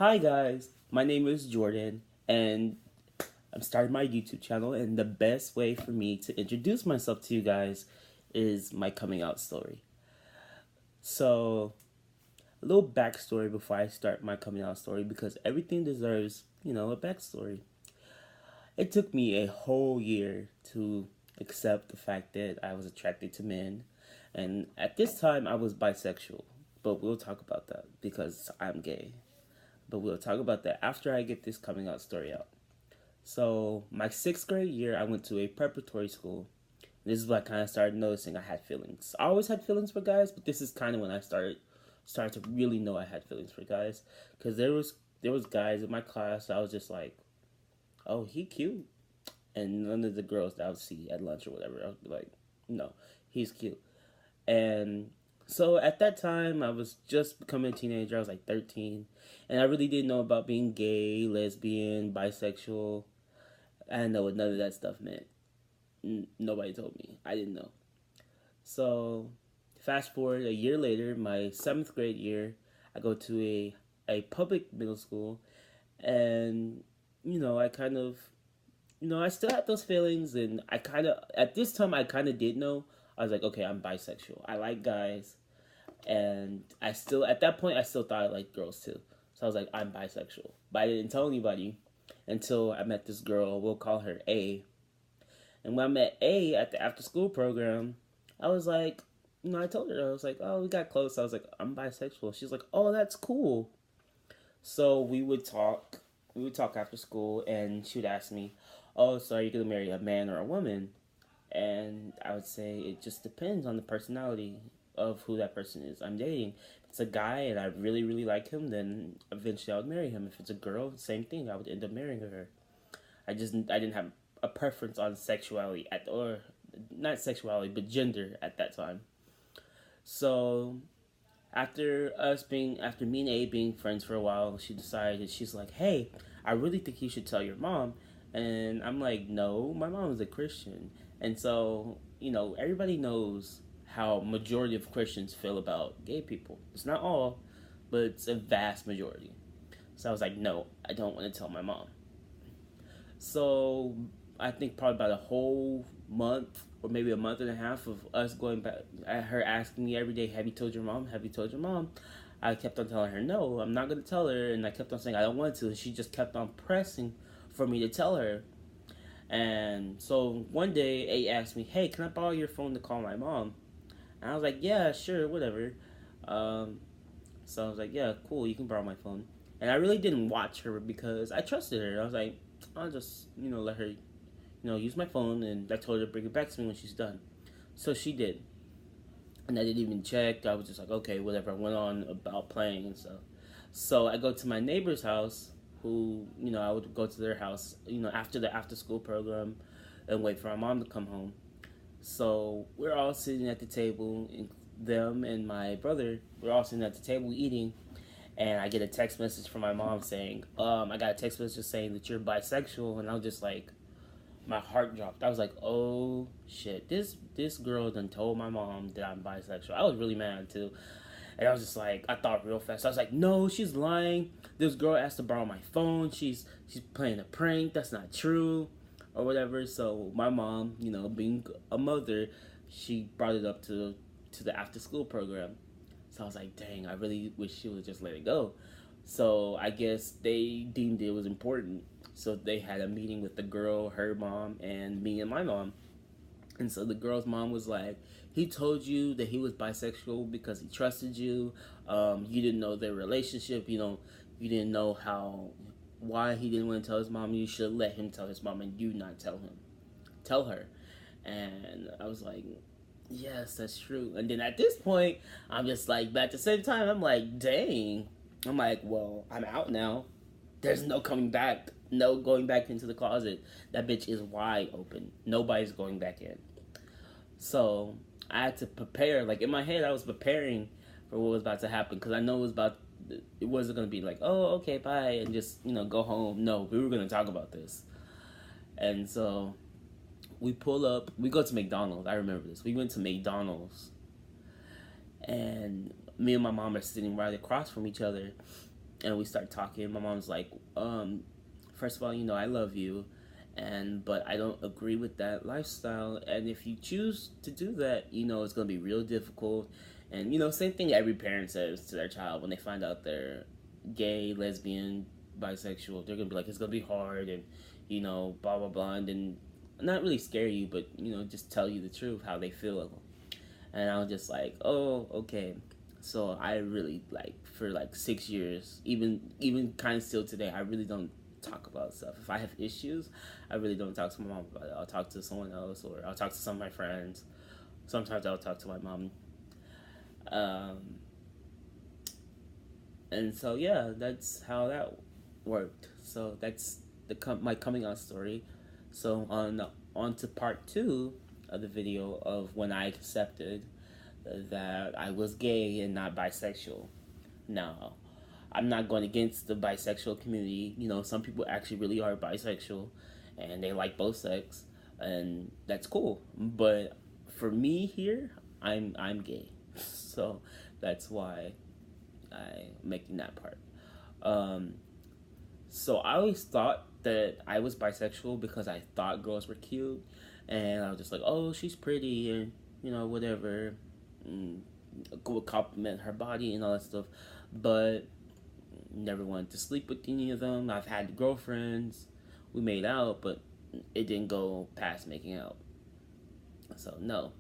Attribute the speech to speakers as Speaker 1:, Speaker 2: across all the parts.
Speaker 1: Hi guys, my name is Jordan and I'm starting my YouTube channel, and the best way for me to introduce myself to you guys is my coming out story. So, a little backstory before I start my coming out story, because everything deserves, a backstory. It took me a whole year to accept the fact that I was attracted to men, and at this time I was bisexual, but we'll talk about that because I'm gay. But we'll talk about that after I get this coming out story out. So, my sixth grade year, I went to a preparatory school. This is when I kind of started noticing I had feelings. I always had feelings for guys, but this is kind of when I started to really know I had feelings for guys, because there was guys in my class I was just like, oh, he cute, and none of the girls that I would see at lunch or whatever, I would be like, no, he's cute. And so at that time, I was just becoming a teenager. I was like 13, and I really didn't know about being gay, lesbian, bisexual. I didn't know what none of that stuff meant. Nobody told me. I didn't know. So, fast forward a year later, my seventh grade year, I go to a public middle school, and I kind of, I still had those feelings, and I kind of, at this time, I kind of did know. I was like, okay, I'm bisexual. I like guys, and at that point, I still thought I liked girls too. So I was like, I'm bisexual, but I didn't tell anybody until I met this girl. We'll call her A. And when I met A at the after school program, I was like, I told her, I was like, oh, we got close. I was like, I'm bisexual. She's like, oh, that's cool. So we would talk after school, and she would ask me, oh, so are you going to marry a man or a woman? And I would say it just depends on the personality of who that person is I'm dating. If it's a guy and I really, really like him, then eventually I would marry him. If it's a girl, same thing. I would end up marrying her. I didn't have a preference on sexuality or not sexuality, but gender at that time. So after me and A being friends for a while, she's like, hey, I really think you should tell your mom. And I'm like, no, my mom is a Christian. And so, everybody knows how majority of Christians feel about gay people. It's not all, but it's a vast majority. So I was like, no, I don't want to tell my mom. So I think probably about a whole month or maybe a month and a half of us going back, her asking me every day, have you told your mom? Have you told your mom? I kept on telling her, no, I'm not going to tell her. And I kept on saying, I don't want to. And she just kept on pressing for me to tell her. And so one day, A asked me, hey, can I borrow your phone to call my mom? And I was like, yeah, sure, whatever. Um, so I was like, yeah, cool, you can borrow my phone. And I really didn't watch her because I trusted her. I was like, I'll just, let her, use my phone. And I told her to bring it back to me when she's done. So she did. And I didn't even check. I was just like, okay, whatever. I went on about playing and stuff. So I go to my neighbor's house, who, I would go to their house, after the after school program and wait for my mom to come home. So we're all sitting at the table, them and my brother, we're all sitting at the table eating, and I get a text message from my mom saying, I got a text message saying that you're bisexual, and I was just like, my heart dropped. I was like, oh shit, this girl done told my mom that I'm bisexual. I was really mad too. And I was just like, I thought real fast. I was like, no, she's lying. This girl asked to borrow my phone. She's playing a prank. That's not true, or whatever. So my mom, being a mother, she brought it up to the after school program. So I was like, dang, I really wish she would just let it go. So I guess they deemed it was important. So they had a meeting with the girl, her mom, and me and my mom. And so the girl's mom was like, he told you that he was bisexual because he trusted you. You didn't know their relationship. You didn't know why he didn't want to tell his mom. You should let him tell his mom and you not tell her. And I was like, yes, that's true. And then at this point, I'm just like, but at the same time, I'm like, dang. I'm like, well, I'm out now. There's no coming back. No going back into the closet. That bitch is wide open. Nobody's going back in. So I had to prepare. Like in my head, I was preparing for what was about to happen because I know it wasn't gonna be like, oh, okay, bye, and just go home. No, we were gonna talk about this. And so we pull up. We go to McDonald's. I remember this. We went to McDonald's, and me and my mom are sitting right across from each other. and we start talking. My mom's like, first of all, I love you, but I don't agree with that lifestyle. And if you choose to do that, it's gonna be real difficult. And same thing every parent says to their child when they find out they're gay, lesbian, bisexual. They're gonna be like, it's gonna be hard, and blah blah blah, and then not really scare you, but just tell you the truth how they feel. And I was just like, oh, okay. So I really for 6 years, even kind of still today, I really don't talk about stuff. If I have issues, I really don't talk to my mom about it. I'll talk to someone else, or I'll talk to some of my friends. Sometimes I'll talk to my mom. And so yeah, that's how that worked. So that's my coming out story. So on to part 2 of the video of when I accepted that I was gay and not bisexual. Now, I'm not going against the bisexual community. Some people actually really are bisexual and they like both sex, and that's cool. But for me here, I'm gay. So that's why I'm making that part. So I always thought that I was bisexual because I thought girls were cute, and I was just like, oh, she's pretty, and whatever, would compliment her body and all that stuff, but never wanted to sleep with any of them. I've had girlfriends, we made out, but it didn't go past making out. So no.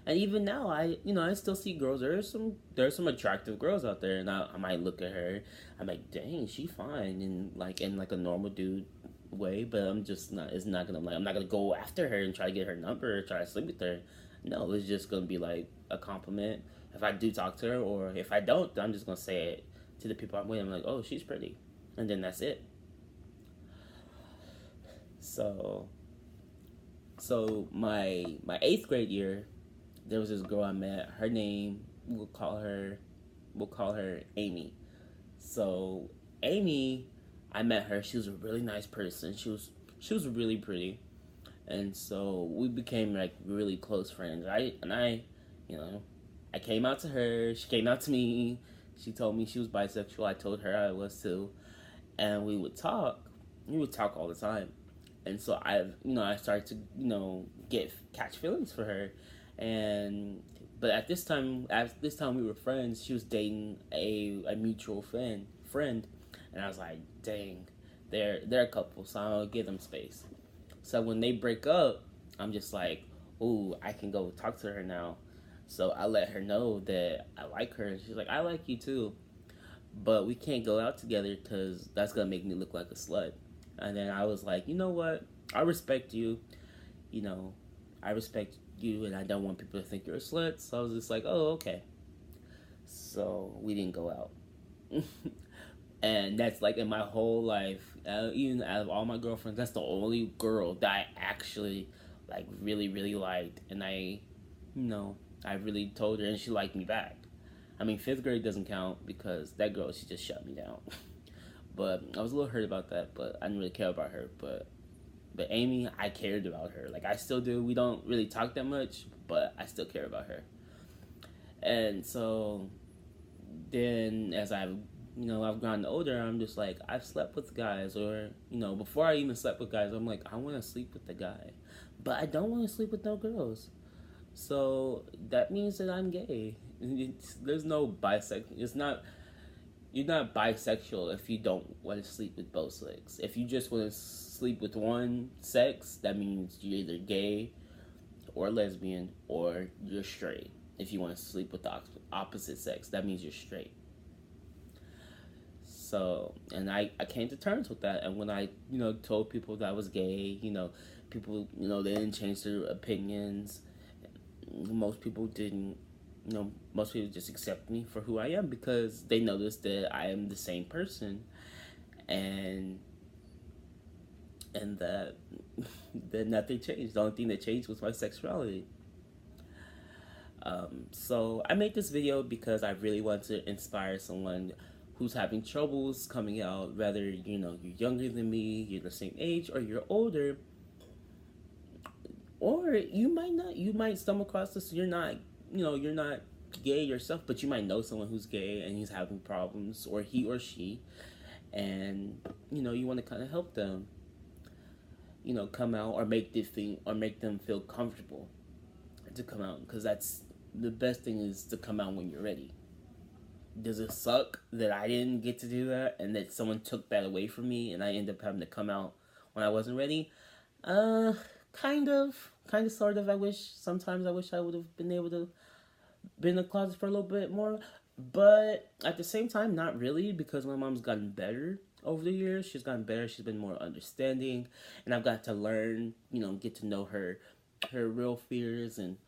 Speaker 1: And even now, I still see girls. There's some attractive girls out there, and I might look at her. I'm like, dang, she fine, and in a normal dude way. But I'm just not. It's not gonna I'm not gonna go after her and try to get her number or try to sleep with her. No, it's just gonna be like a compliment if I do talk to her, or if I don't, I'm just gonna say it to the people I'm with. I'm like, oh, she's pretty, and then that's it. So my 8th grade year, there was this girl I met. Her name, we'll call her Amy. So Amy, I met her. She was a really nice person. She was really pretty, and so we became really close friends. I came out to her. She came out to me. She told me she was bisexual. I told her I was too, and we would talk. We would talk all the time, and so I started to catch feelings for her. But at this time we were friends. She was dating a mutual friend, and I was like, dang, they're a couple, so I'll give them space. So when they break up, I'm just like, ooh, I can go talk to her now. So I let her know that I like her, and she's like, I like you too, but we can't go out together because that's gonna make me look like a slut. And then I was like, you know what? I respect you. I respect you, and I don't want people to think you're a slut. So I was just like, oh, okay. So we didn't go out. And that's in my whole life, even out of all my girlfriends, that's the only girl that I actually really, really liked. And I really told her, and she liked me back. I mean, 5th grade doesn't count because that girl, she just shut me down. But I was a little hurt about that, but I didn't really care about her. But Amy, I cared about her. I still do. We don't really talk that much, but I still care about her. And so then as I've gotten older, I'm just like, I've slept with guys, or before I even slept with guys, I'm like, I want to sleep with the guy, but I don't want to sleep with no girls. So that means that I'm gay. There's no bisexual. You're not bisexual if you don't want to sleep with both sex. If you just want to sleep with one sex, that means you're either gay or lesbian, or you're straight. If you want to sleep with the opposite sex, that means you're straight. So, and I came to terms with that. And when I, told people that I was gay, people, they didn't change their opinions. Most people didn't. Most people just accept me for who I am because they notice that I am the same person, and that nothing changed. The only thing that changed was my sexuality. So I made this video because I really want to inspire someone who's having troubles coming out, whether you're younger than me, you're the same age, or you're older, or you might stumble across this. You're not gay yourself, but you might know someone who's gay and he's having problems, or he or she, and you want to kind of help them, come out, or make them feel comfortable to come out, because that's the best thing, is to come out when you're ready. Does it suck that I didn't get to do that and that someone took that away from me and I end up having to come out when I wasn't ready? Uh, kind of, sort of. I wish I would have been able to been in the closet for a little bit more, but at the same time, not really, because my mom's gotten better over the years. She's gotten better. She's been more understanding, and I've got to learn, get to know her real fears, and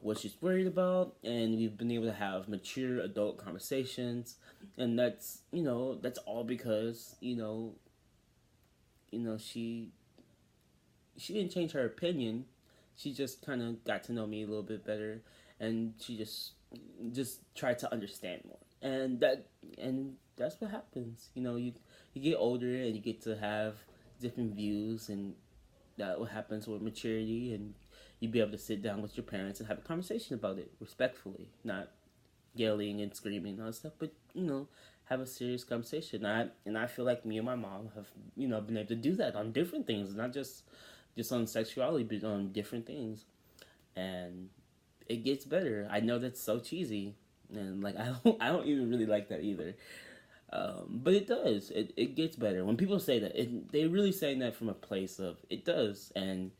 Speaker 1: what she's worried about, and we've been able to have mature adult conversations, and that's all because she didn't change her opinion. She just kind of got to know me a little bit better, and she just tried to understand more. And that's what happens. You get older and you get to have different views, and that what happens with maturity, and you be able to sit down with your parents and have a conversation about it respectfully, not yelling and screaming and all that stuff, but have a serious conversation. And I feel like me and my mom have been able to do that on different things, not just on sexuality, but on different things, and it gets better. I know that's so cheesy, and like I don't even really like that either. But it does. It gets better when people say that. They really saying that from a place of it does, and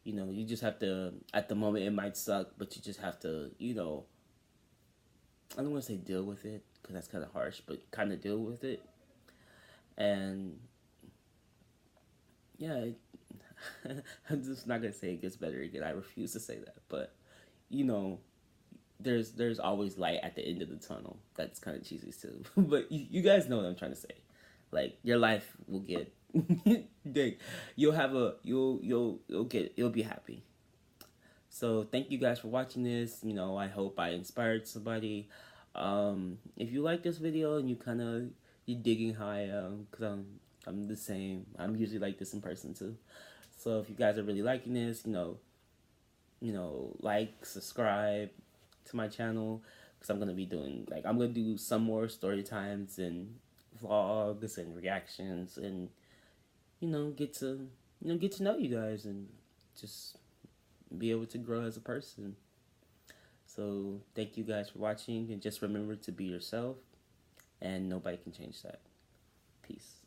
Speaker 1: you just have to. At the moment, it might suck, but you just have to. I don't want to say deal with it, because that's kind of harsh, but kind of deal with it, and yeah. I'm just not gonna say it gets better again. I refuse to say that, but you know, there's always light at the end of the tunnel. That's kind of cheesy too, but you guys know what I'm trying to say. Like, your life will get, you'll have a you'll be happy. So thank you guys for watching this. I hope I inspired somebody. If you like this video and you're digging how I am, because I'm the same. I'm usually like this in person too. So if you guys are really liking this, like, subscribe to my channel, because I'm gonna do some more story times and vlogs and reactions, and get to know you guys, and just be able to grow as a person. So thank you guys for watching, and just remember to be yourself, and nobody can change that. Peace.